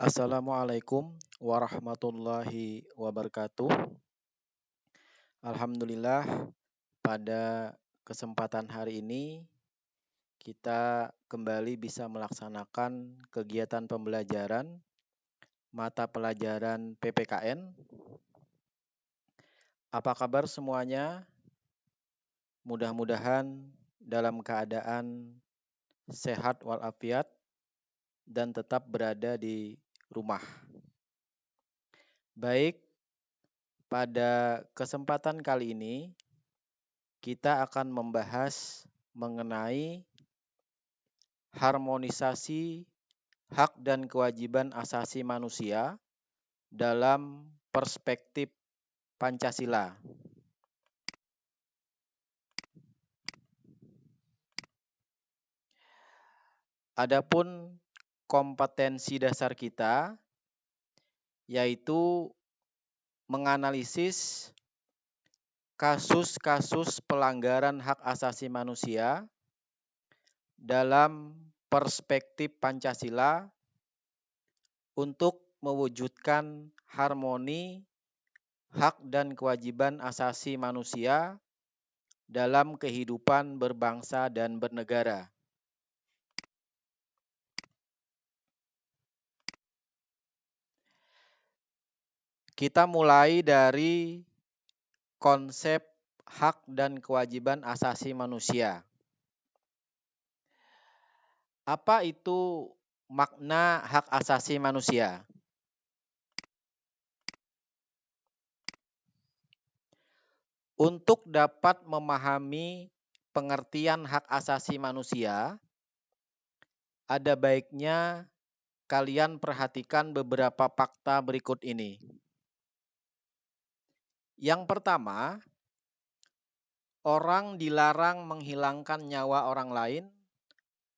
Assalamualaikum warahmatullahi wabarakatuh. Alhamdulillah, pada kesempatan hari ini kita kembali bisa melaksanakan kegiatan pembelajaran mata pelajaran PPKN. Apa kabar semuanya? Mudah-mudahan dalam keadaan sehat walafiat dan tetap berada di rumah. Baik, pada kesempatan kali ini kita akan membahas mengenai harmonisasi hak dan kewajiban asasi manusia dalam perspektif Pancasila. Adapun kompetensi dasar kita yaitu menganalisis kasus-kasus pelanggaran hak asasi manusia dalam perspektif Pancasila untuk mewujudkan harmoni hak dan kewajiban asasi manusia dalam kehidupan berbangsa dan bernegara. Kita mulai dari konsep hak dan kewajiban asasi manusia. Apa itu makna hak asasi manusia? Untuk dapat memahami pengertian hak asasi manusia, ada baiknya kalian perhatikan beberapa fakta berikut ini. Yang pertama, orang dilarang menghilangkan nyawa orang lain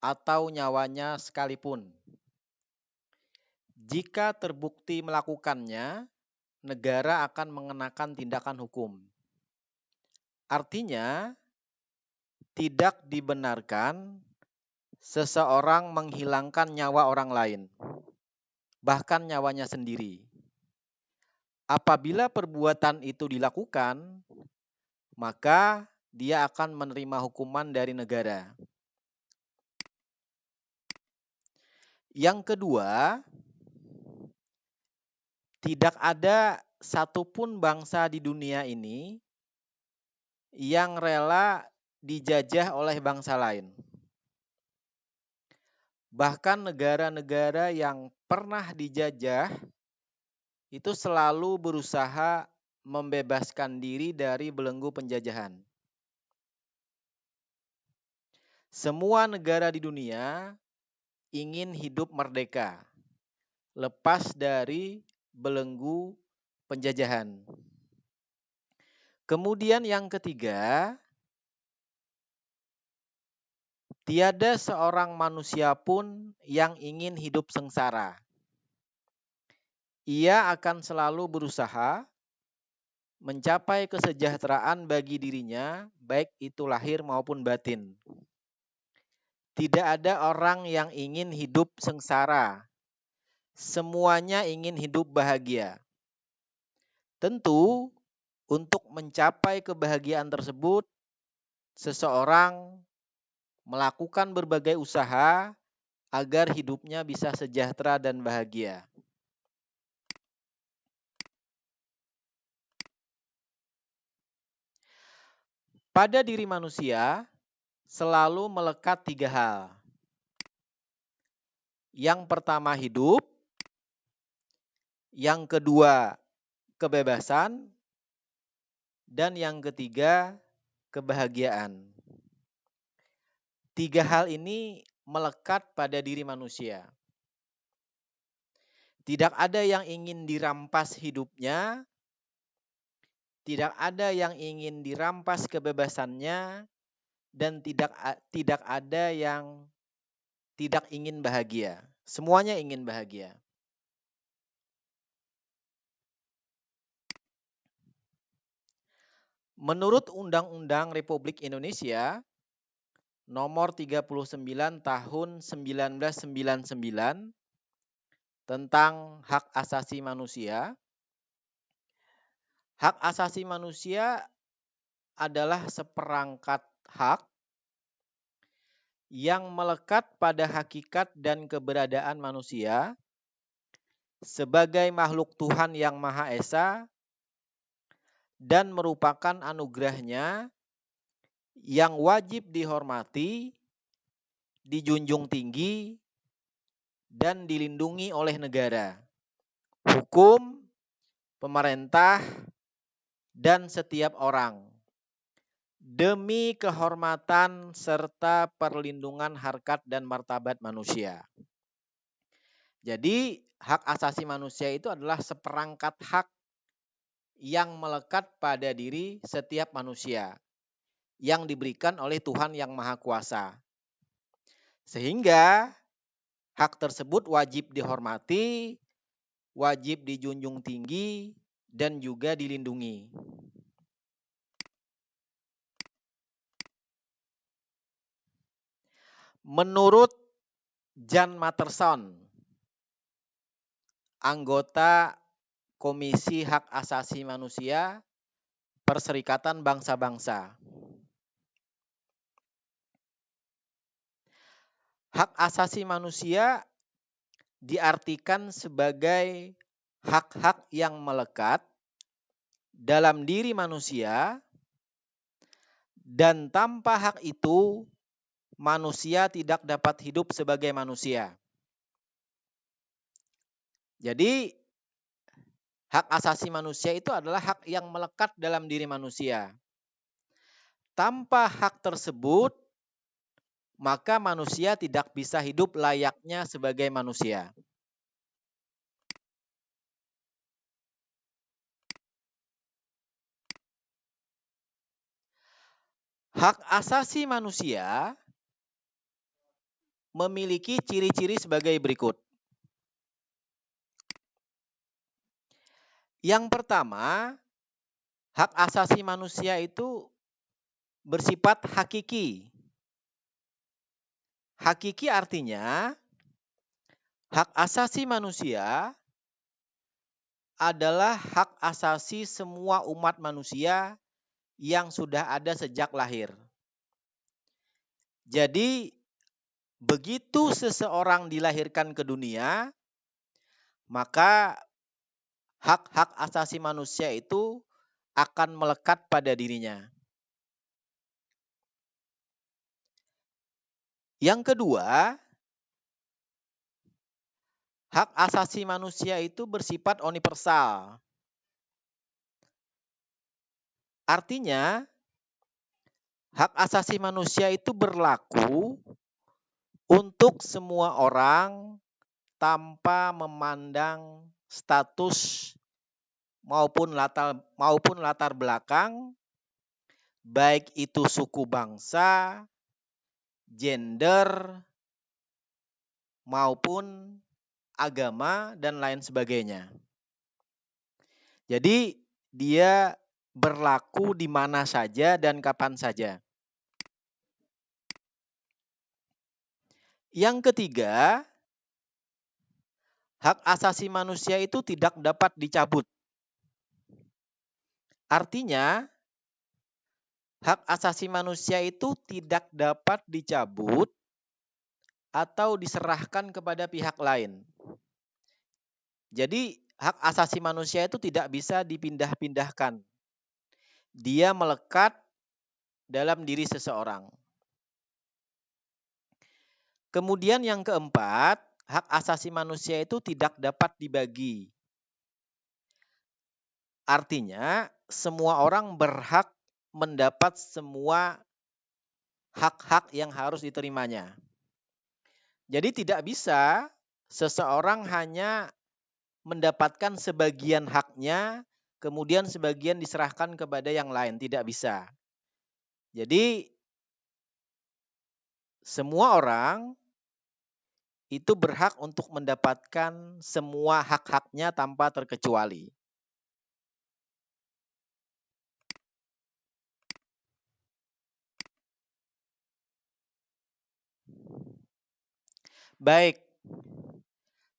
atau nyawanya sekalipun. Jika terbukti melakukannya, negara akan mengenakan tindakan hukum. Artinya, tidak dibenarkan seseorang menghilangkan nyawa orang lain, bahkan nyawanya sendiri. Apabila perbuatan itu dilakukan, maka dia akan menerima hukuman dari negara. Yang kedua, tidak ada satupun bangsa di dunia ini yang rela dijajah oleh bangsa lain. Bahkan negara-negara yang pernah dijajah itu selalu berusaha membebaskan diri dari belenggu penjajahan. Semua negara di dunia ingin hidup merdeka, lepas dari belenggu penjajahan. Kemudian yang ketiga, tiada seorang manusia pun yang ingin hidup sengsara. Ia akan selalu berusaha mencapai kesejahteraan bagi dirinya, baik itu lahir maupun batin. Tidak ada orang yang ingin hidup sengsara. Semuanya ingin hidup bahagia. Tentu, untuk mencapai kebahagiaan tersebut, seseorang melakukan berbagai usaha agar hidupnya bisa sejahtera dan bahagia. Pada diri manusia selalu melekat tiga hal. Yang pertama hidup, yang kedua kebebasan, dan yang ketiga kebahagiaan. Tiga hal ini melekat pada diri manusia. Tidak ada yang ingin dirampas hidupnya, tidak ada yang ingin dirampas kebebasannya, dan tidak ada yang tidak ingin bahagia. Semuanya ingin bahagia. Menurut Undang-Undang Republik Indonesia Nomor 39 Tahun 1999 tentang hak asasi manusia. Hak asasi manusia adalah seperangkat hak yang melekat pada hakikat dan keberadaan manusia sebagai makhluk Tuhan yang Maha Esa dan merupakan anugerahnya yang wajib dihormati, dijunjung tinggi, dan dilindungi oleh negara, hukum, pemerintah, dan setiap orang demi kehormatan serta perlindungan harkat dan martabat manusia. Jadi, hak asasi manusia itu adalah seperangkat hak yang melekat pada diri setiap manusia yang diberikan oleh Tuhan yang Maha Kuasa. Sehingga hak tersebut wajib dihormati, wajib dijunjung tinggi, dan juga dilindungi. Menurut Jan Matterson, anggota Komisi Hak Asasi Manusia Perserikatan Bangsa-Bangsa, hak asasi manusia diartikan sebagai hak-hak yang melekat dalam diri manusia dan tanpa hak itu manusia tidak dapat hidup sebagai manusia. Jadi hak asasi manusia itu adalah hak yang melekat dalam diri manusia. Tanpa hak tersebut, maka manusia tidak bisa hidup layaknya sebagai manusia. Hak asasi manusia memiliki ciri-ciri sebagai berikut. Yang pertama, hak asasi manusia itu bersifat hakiki. Hakiki artinya hak asasi manusia adalah hak asasi semua umat manusia yang sudah ada sejak lahir. Jadi, begitu seseorang dilahirkan ke dunia, maka hak-hak asasi manusia itu akan melekat pada dirinya. Yang kedua, hak asasi manusia itu bersifat universal. Artinya, hak asasi manusia itu berlaku untuk semua orang tanpa memandang status maupun latar belakang, baik itu suku bangsa, gender, maupun agama, dan lain sebagainya. Jadi, dia berlaku di mana saja dan kapan saja. Yang ketiga, hak asasi manusia itu tidak dapat dicabut. Artinya, hak asasi manusia itu tidak dapat dicabut atau diserahkan kepada pihak lain. Jadi, hak asasi manusia itu tidak bisa dipindah-pindahkan. Dia melekat dalam diri seseorang. Kemudian yang keempat, hak asasi manusia itu tidak dapat dibagi. Artinya, semua orang berhak mendapat semua hak-hak yang harus diterimanya. Jadi tidak bisa seseorang hanya mendapatkan sebagian haknya, kemudian sebagian diserahkan kepada yang lain. Tidak bisa. Jadi semua orang itu berhak untuk mendapatkan semua hak-haknya tanpa terkecuali. Baik,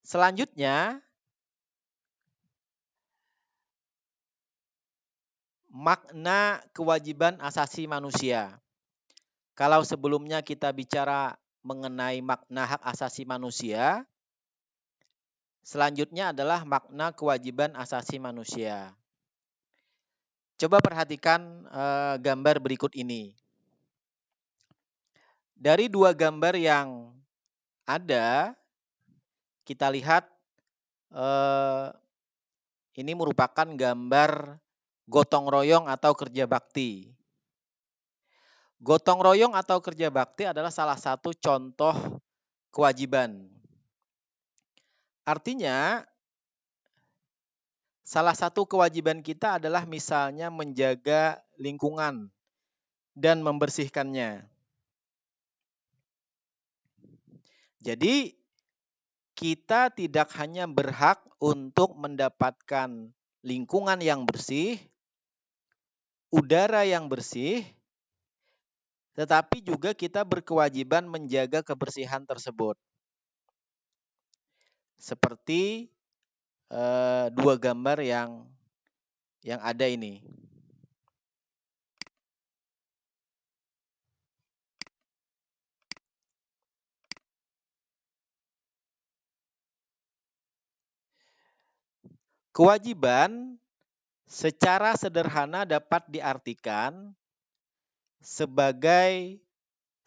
Selanjutnya, makna kewajiban asasi manusia. Kalau sebelumnya kita bicara mengenai makna hak asasi manusia, selanjutnya adalah makna kewajiban asasi manusia. Coba perhatikan gambar berikut ini. Dari dua gambar yang ada, kita lihat ini merupakan gambar gotong royong atau kerja bakti. Gotong royong atau kerja bakti adalah salah satu contoh kewajiban. Artinya, salah satu kewajiban kita adalah misalnya menjaga lingkungan dan membersihkannya. Jadi, kita tidak hanya berhak untuk mendapatkan lingkungan yang bersih, udara yang bersih, tetapi juga kita berkewajiban menjaga kebersihan tersebut. Seperti dua gambar yang ada ini. Kewajiban secara sederhana dapat diartikan sebagai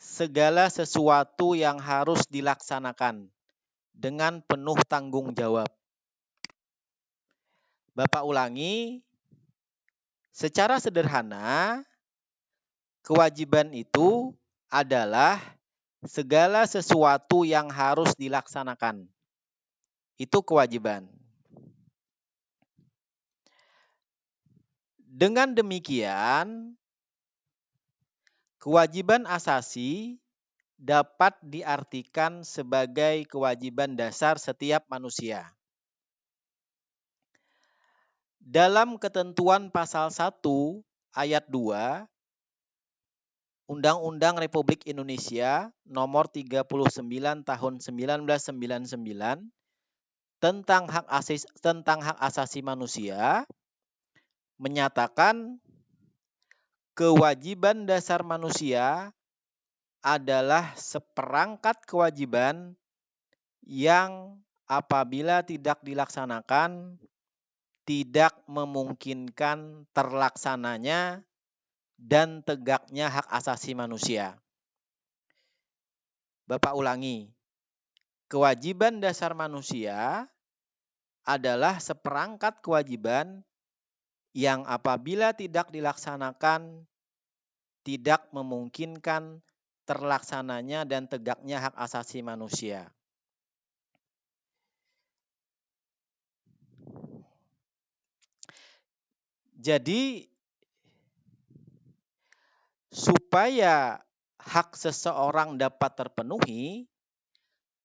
segala sesuatu yang harus dilaksanakan dengan penuh tanggung jawab. Bapak ulangi, secara sederhana, kewajiban itu adalah segala sesuatu yang harus dilaksanakan. Itu kewajiban. Dengan demikian, kewajiban asasi dapat diartikan sebagai kewajiban dasar setiap manusia. Dalam ketentuan pasal 1 ayat 2 Undang-Undang Republik Indonesia nomor 39 tahun 1999 tentang hak asasi manusia menyatakan kewajiban dasar manusia adalah seperangkat kewajiban yang apabila tidak dilaksanakan tidak memungkinkan terlaksananya dan tegaknya hak asasi manusia. Bapak ulangi, kewajiban dasar manusia adalah seperangkat kewajiban yang apabila tidak dilaksanakan tidak memungkinkan terlaksananya dan tegaknya hak asasi manusia. Jadi, supaya hak seseorang dapat terpenuhi,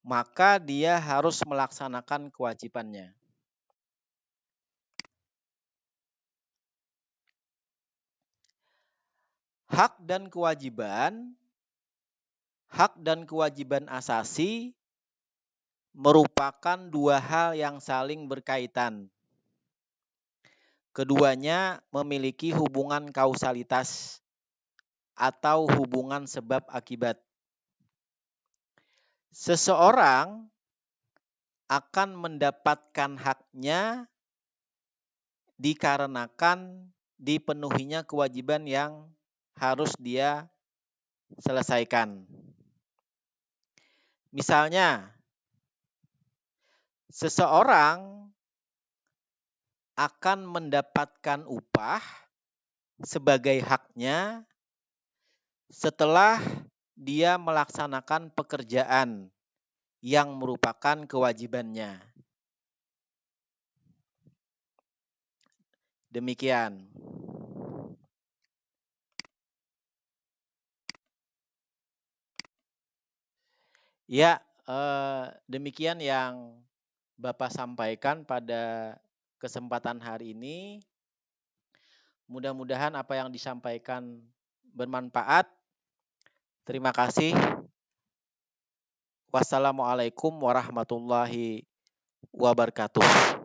maka dia harus melaksanakan kewajibannya. Hak dan kewajiban asasi merupakan dua hal yang saling berkaitan. Keduanya memiliki hubungan kausalitas atau hubungan sebab akibat. Seseorang akan mendapatkan haknya dikarenakan dipenuhinya kewajiban yang harus dia selesaikan. Misalnya, seseorang akan mendapatkan upah sebagai haknya setelah dia melaksanakan pekerjaan yang merupakan kewajibannya. Demikian. Ya, demikian yang Bapak sampaikan pada kesempatan hari ini. Mudah-mudahan apa yang disampaikan bermanfaat. Terima kasih. Wassalamualaikum warahmatullahi wabarakatuh.